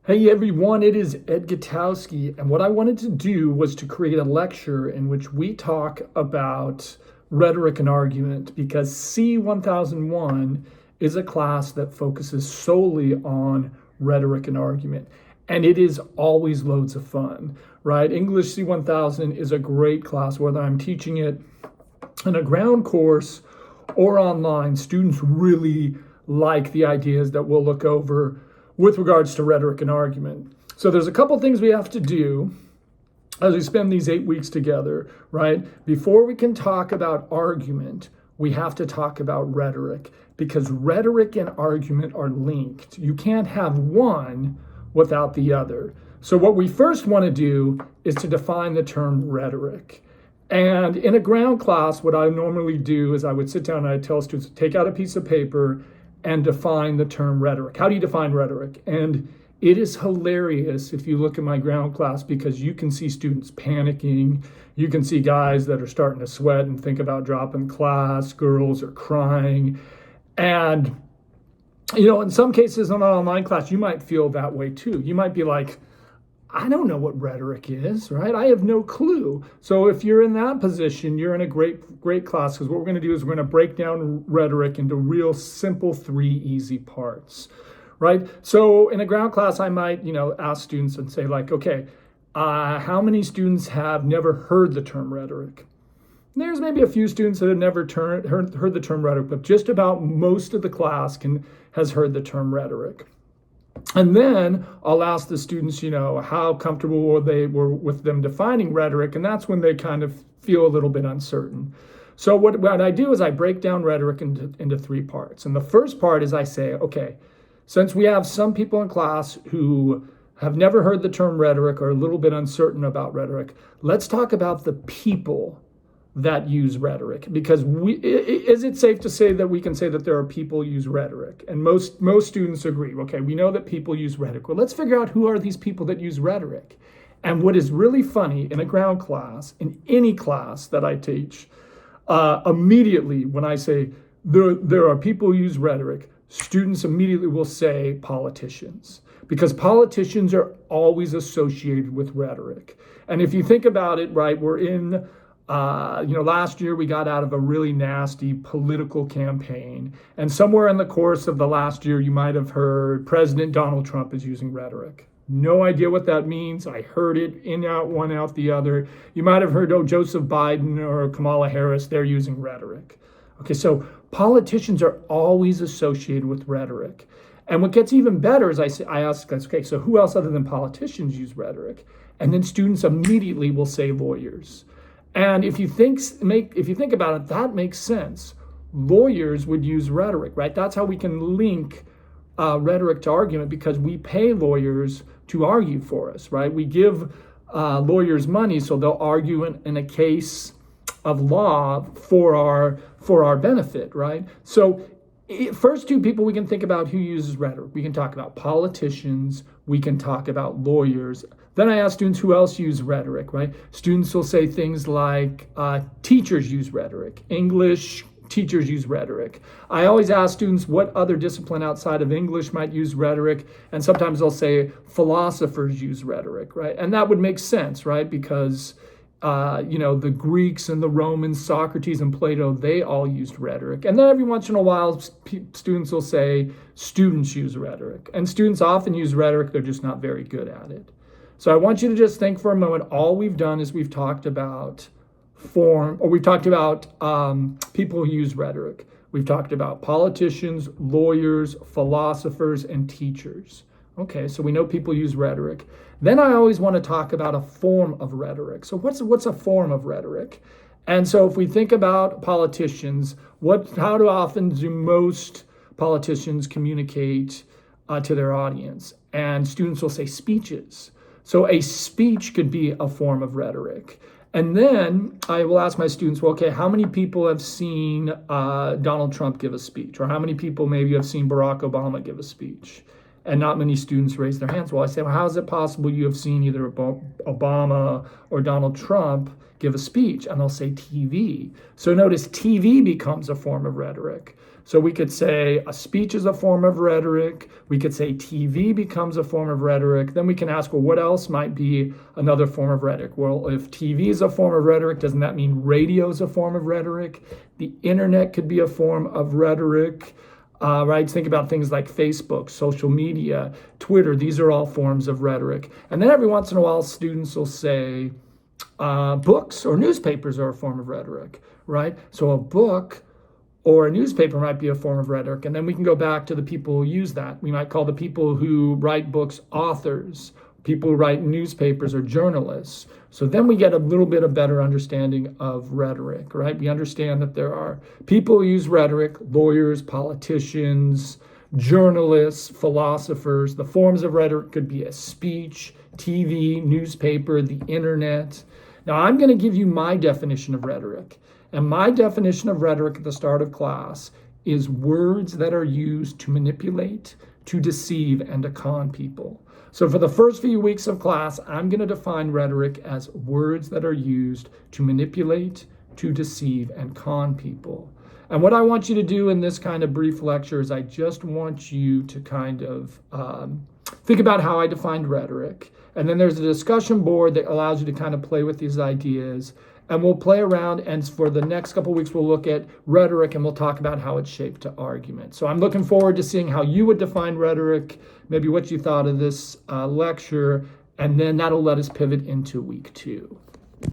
Hey everyone, it is Ed Gutowski, and what I wanted to do was to create a lecture in which we talk about rhetoric and argument because C1001 is a class that focuses solely on rhetoric and argument, and it is always loads of fun, right? English C1000 is a great class, whether I'm teaching it in a ground course or online. Students really like the ideas that we'll look over with regards to rhetoric and argument. So there's a couple things we have to do as we spend these 8 weeks together, right? Before we can talk about argument, we have to talk about rhetoric because rhetoric and argument are linked. You can't have one without the other. So what we first want to do is to define the term rhetoric. And in a ground class, what I normally do is I would sit down and I'd tell students, take out a piece of paper and define the term rhetoric. How do you define rhetoric? And it is hilarious if you look at my ground class because you can see students panicking. You can see guys that are starting to sweat and think about dropping class. Girls are crying. And, in some cases in an online class, you might feel that way too. You might be like, I don't know what rhetoric is, right? I have no clue. So if you're in that position, you're in a great class because what we're going to do is we're going to break down rhetoric into real simple 3 easy parts, right? So in a ground class, I might, ask students and say like, okay, how many students have never heard the term rhetoric? There's maybe a few students that have never heard the term rhetoric, but just about most of the class has heard the term rhetoric. And then I'll ask the students, how comfortable they were with them defining rhetoric. And that's when they kind of feel a little bit uncertain. So what I do is I break down rhetoric into 3 parts. And the first part is I say, okay, since we have some people in class who have never heard the term rhetoric or are a little bit uncertain about rhetoric, let's talk about the people that use rhetoric, because is it safe to say that we can say that there are people who use rhetoric? And most students agree. Okay, we know that people use rhetoric. Well, let's figure out who are these people that use rhetoric. And what is really funny in a ground class, in any class that I teach, immediately when I say there are people who use rhetoric, students immediately will say politicians, because politicians are always associated with rhetoric. And if you think about it, right, we're in last year we got out of a really nasty political campaign. And somewhere in the course of the last year, you might have heard President Donald Trump is using rhetoric. No idea what that means. I heard it in out, one out the other. You might have heard, Joseph Biden or Kamala Harris, they're using rhetoric. Okay, so politicians are always associated with rhetoric. And what gets even better is I ask, okay, so who else other than politicians use rhetoric? And then students immediately will say lawyers. And if you think about it, that makes sense. Lawyers would use rhetoric, right? That's how we can link rhetoric to argument, because we pay lawyers to argue for us, right? We give lawyers money so they'll argue in a case of law for our benefit, right? So first 2 people we can think about who uses rhetoric. We can talk about politicians. We can talk about lawyers. Then I ask students who else use rhetoric, right? Students will say things like teachers use rhetoric, English teachers use rhetoric. I always ask students what other discipline outside of English might use rhetoric, and sometimes they'll say philosophers use rhetoric, right? And that would make sense, right? Because the Greeks and the Romans, Socrates and Plato, they all used rhetoric. And then every once in a while, students will say students use rhetoric. And students often use rhetoric, they're just not very good at it. So I want you to just think for a moment. All we've done is we've talked about people who use rhetoric. We've talked about politicians, lawyers, philosophers, and teachers. Okay, so we know people use rhetoric. Then I always want to talk about a form of rhetoric. So what's a form of rhetoric? And so if we think about politicians, how often do most politicians communicate to their audience? And students will say speeches. So a speech could be a form of rhetoric. And then I will ask my students, well, okay, how many people have seen Donald Trump give a speech? Or how many people maybe have seen Barack Obama give a speech? And not many students raise their hands. Well, I say, well, how is it possible you have seen either Obama or Donald Trump give a speech? And they'll say TV. So notice TV becomes a form of rhetoric. So we could say a speech is a form of rhetoric. We could say TV becomes a form of rhetoric. Then we can ask, well, what else might be another form of rhetoric? Well, if TV is a form of rhetoric, doesn't that mean radio is a form of rhetoric? The internet could be a form of rhetoric, right? Think about things like Facebook, social media, Twitter. These are all forms of rhetoric. And then every once in a while, students will say books or newspapers are a form of rhetoric, right? So a book or a newspaper might be a form of rhetoric. And then we can go back to the people who use that. We might call the people who write books authors, people who write newspapers or journalists. So then we get a little bit of better understanding of rhetoric, right? We understand that there are people who use rhetoric, lawyers, politicians, journalists, philosophers. The forms of rhetoric could be a speech, TV, newspaper, the internet. Now I'm going to give you my definition of rhetoric. And my definition of rhetoric at the start of class is words that are used to manipulate, to deceive, and to con people. So for the first few weeks of class, I'm going to define rhetoric as words that are used to manipulate, to deceive, and con people. And what I want you to do in this kind of brief lecture is I just want you to kind of think about how I defined rhetoric. And then there's a discussion board that allows you to kind of play with these ideas. And we'll play around, and for the next couple of weeks, we'll look at rhetoric, and we'll talk about how it's shaped to argument. So I'm looking forward to seeing how you would define rhetoric, maybe what you thought of this lecture, and then that'll let us pivot into week 2.